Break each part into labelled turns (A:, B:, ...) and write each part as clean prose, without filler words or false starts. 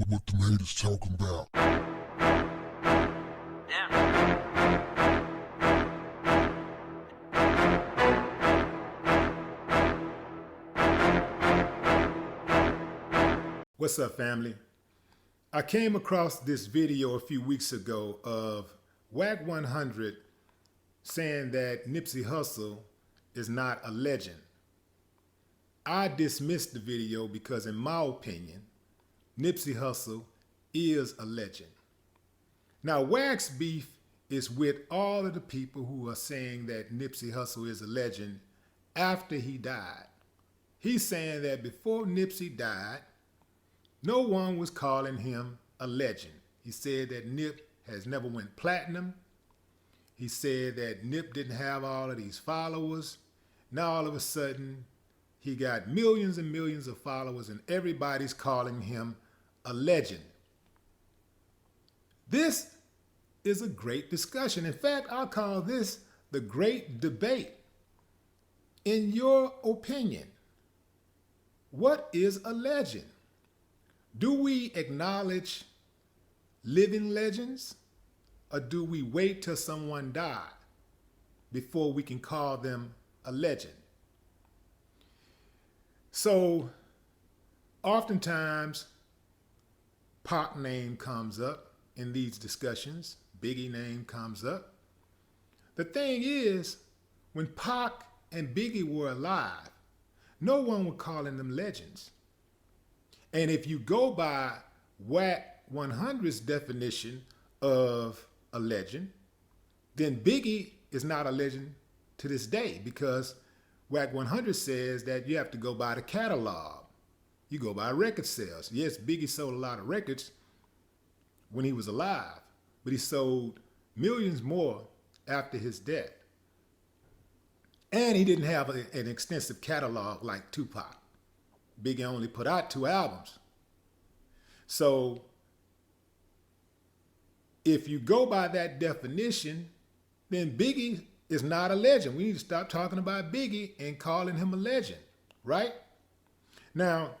A: what the haters talking about.
B: What's up, family? I came across this video a few weeks ago of WACK 100 saying that Nipsey Hussle is not a legend. I dismissed the video because, in my opinion, Nipsey Hussle is a legend. Now, WACK's beef is with all of the people who are saying that Nipsey Hussle is a legend after he died. He's saying that before Nipsey died, no one was calling him a legend. He said that Nip has never went platinum. He said that Nip didn't have all of these followers. Now all of a sudden, he got millions and millions of followers and everybody's calling him a legend. This is a great discussion. In fact, I'll call this the great debate. In your opinion, what is a legend? Do we acknowledge living legends, or do we wait till someone died before we can call them a legend? So oftentimes Pac name comes up in these discussions, Biggie name comes up. The thing is, when Pac and Biggie were alive, no one was calling them legends. And if you go by WACK 100's definition of a legend, then Biggie is not a legend to this day, because WACK 100 says that you have to go by the catalog. You go by record sales. Yes, Biggie sold a lot of records when he was alive, but he sold millions more after his death. And he didn't have an extensive catalog like Tupac. Biggie only put out 2 albums. So if you go by that definition, then Biggie is not a legend. We need to stop talking about Biggie and calling him a legend, right? Now,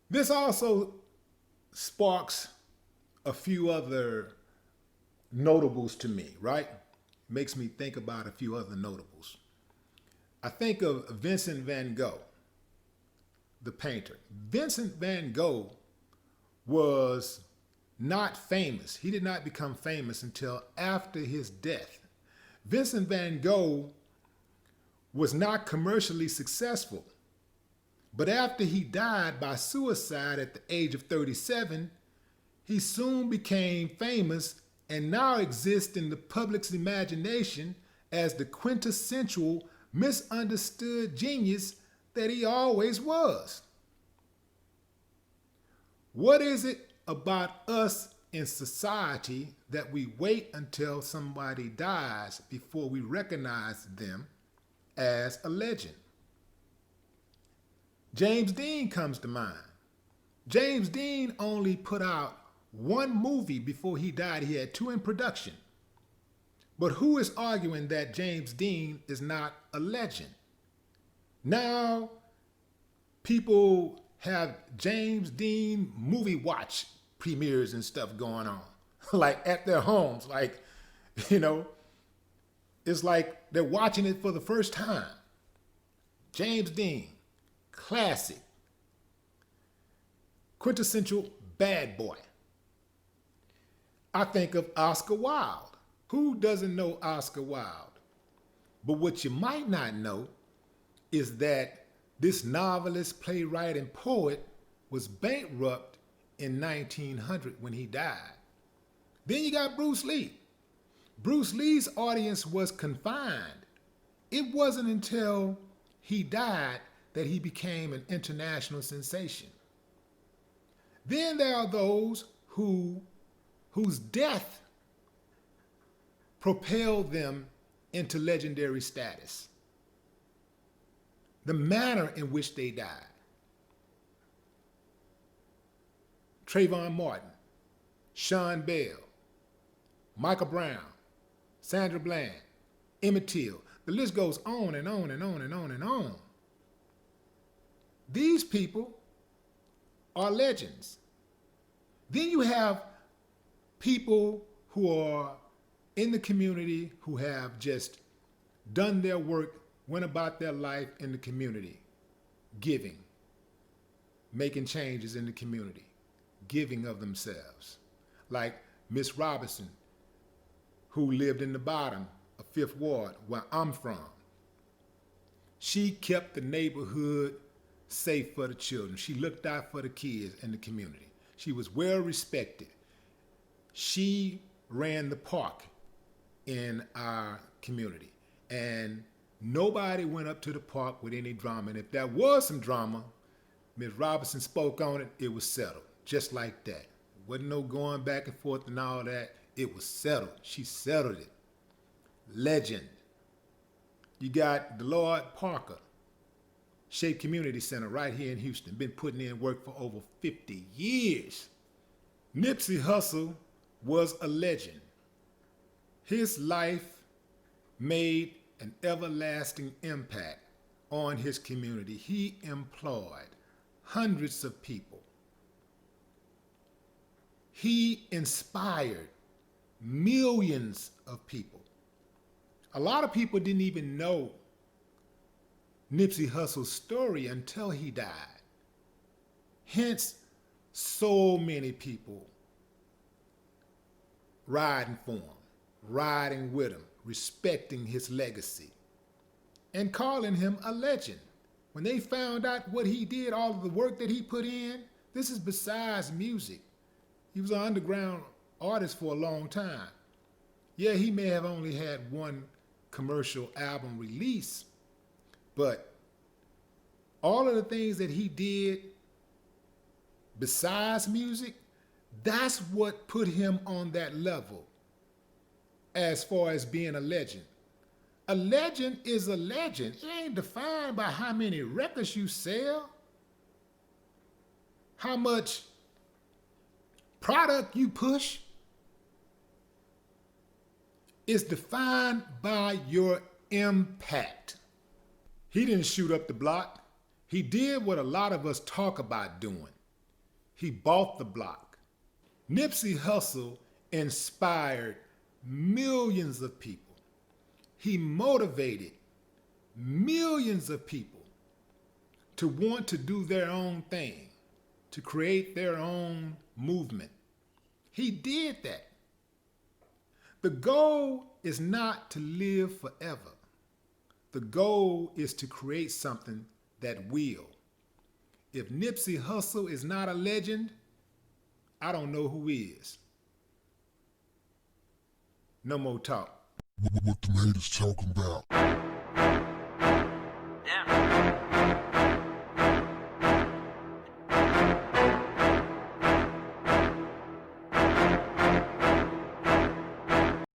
B: this also sparks a few other notables to me, right? Makes me think about a few other notables. I think of Vincent van Gogh, the painter. Vincent van Gogh was not famous. He did not become famous until after his death. Vincent van Gogh was not commercially successful, but after he died by suicide at the age of 37, he soon became famous and now exists in the public's imagination as the quintessential misunderstood genius that he always was. What is it about us in society that we wait until somebody dies before we recognize them as a legend? James Dean comes to mind. James Dean only put out 1 movie before he died. He had 2 in production. But who is arguing that James Dean is not a legend? Now, people have James Dean movie watch premieres and stuff going on, like at their homes, like, it's like they're watching it for the first time. James Dean, classic, quintessential bad boy. I think of Oscar Wilde. Who doesn't know Oscar Wilde? But what you might not know is that this novelist, playwright, and poet was bankrupt in 1900 when he died. Then you got Bruce Lee. Bruce Lee's audience was confined. It wasn't until he died that he became an international sensation. Then there are those whose death propelled them into legendary status. The manner in which they died. Trayvon Martin, Sean Bell, Michael Brown, Sandra Bland, Emmett Till. The list goes on and on and on and on and on. These people are legends. Then you have people who are in the community who have just done their work, went about their life in the community, giving, making changes in the community, giving of themselves. Like Miss Robinson, who lived in the bottom of Fifth Ward, where I'm from. She kept the neighborhood safe for the children. She looked out for the kids in the community. She was well respected. She ran the park in our community, and nobody went up to the park with any drama. And if there was some drama, Ms. Robinson spoke on it, it was settled, just like that. Wasn't no going back and forth and all that. It was settled. She settled it. Legend. You got Lord Parker, Shea Community Center right here in Houston, been putting in work for over 50 years. Nipsey Hussle was a legend. His life made an everlasting impact on his community. He employed hundreds of people. He inspired millions of people. A lot of people didn't even know Nipsey Hussle's story until he died. Hence, so many people riding for him, riding with him, respecting his legacy, and calling him a legend. When they found out what he did, all of the work that he put in, this is besides music. He was an underground artist for a long time. Yeah, he may have only had one commercial album release, but all of the things that he did besides music, that's what put him on that level as far as being a legend. A legend is a legend. It ain't defined by how many records you sell, how much product you push. It's defined by your impact. He didn't shoot up the block. He did what a lot of us talk about doing. He bought the block. Nipsey Hussle inspired millions of people. He motivated millions of people to want to do their own thing, to create their own movement. He did that. The goal is not to live forever. The goal is to create something that will. If Nipsey Hussle is not a legend, I don't know who is. No more talk.
A: What the haters talking about?